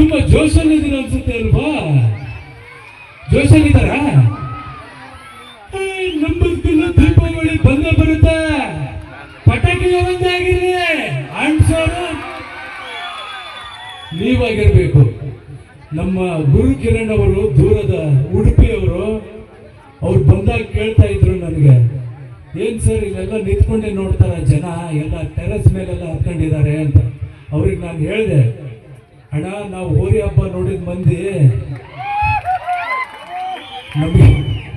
ತುಂಬಾ ಜೋಶಲ್ಲಿದ್ದೀರ ಅನ್ಸುತ್ತೆ ಅಲ್ವಾ? ಜೋಶಲ್ಲಿದ್ದಾರ? ನಮ್ಮದಕ್ಕೆಲ್ಲ ದೀಪಾವಳಿ ಬಂದೇ ಬರುತ್ತೆ. ಪಟಾಕಿ ಒಂದಾಗಿರ್ಲಿ ಅಂಡ್ಸೋರು ನೀವಾಗಿರ್ಬೇಕು. ನಮ್ಮ ಗುರು ಕಿರಣ್ ಅವರು, ದೂರದ ಉಡುಪಿಯವರು, ಅವ್ರು ಬಂದಾಗ ಕೇಳ್ತಾ ಇದ್ರು ನನಗೆ, ಏನ್ ಸರ್ ಇಲ್ಲೆಲ್ಲ ನಿಂತ್ಕೊಂಡೆ ನೋಡ್ತಾರ ಜನ, ಎಲ್ಲ ಟೆರೆಸ್ ಮೇಲೆಲ್ಲ ಹತ್ಕೊಂಡಿದ್ದಾರೆ ಅಂತ. ಅವ್ರಿಗೆ ನಾನು ಹೇಳಿದೆ, ಅಣ್ಣ ನಾವು ಹೋರಿ ಹಬ್ಬ ನೋಡಿದ ಮಂದಿ,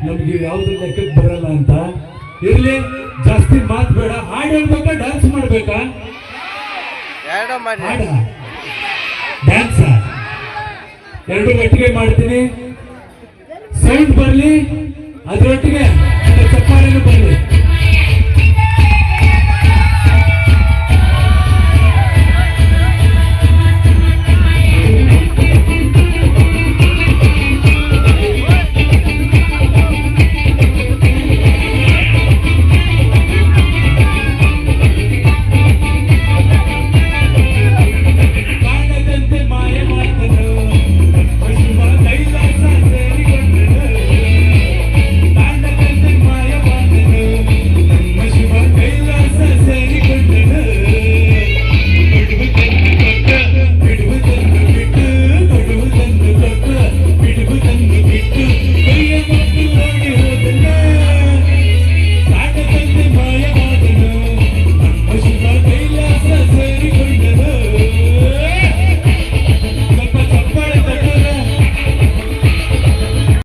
ನಮ್ಗೆ ಯಾವ್ದು ಲೆಕ್ಕಕ್ಕೆ ಬರಲ್ಲ ಅಂತ. ಇರ್ಲಿ, ಜಾಸ್ತಿ ಮಾತು ಬೇಡ. ಹಾಡು ಹೇಳ್ಬೇಕಾ ಡ್ಯಾನ್ಸ್ ಮಾಡ್ಬೇಕಾ? ಡ್ಯಾನ್ಸ್ ಎರಡು ಒಟ್ಟಿಗೆ ಮಾಡ್ತೀನಿ. ಸೌಂಡ್ ಬರ್ಲಿ, ಅದರೊಟ್ಟಿಗೆ ಚಪ್ಪಾಳೆನೂ ಬರ್ಲಿ.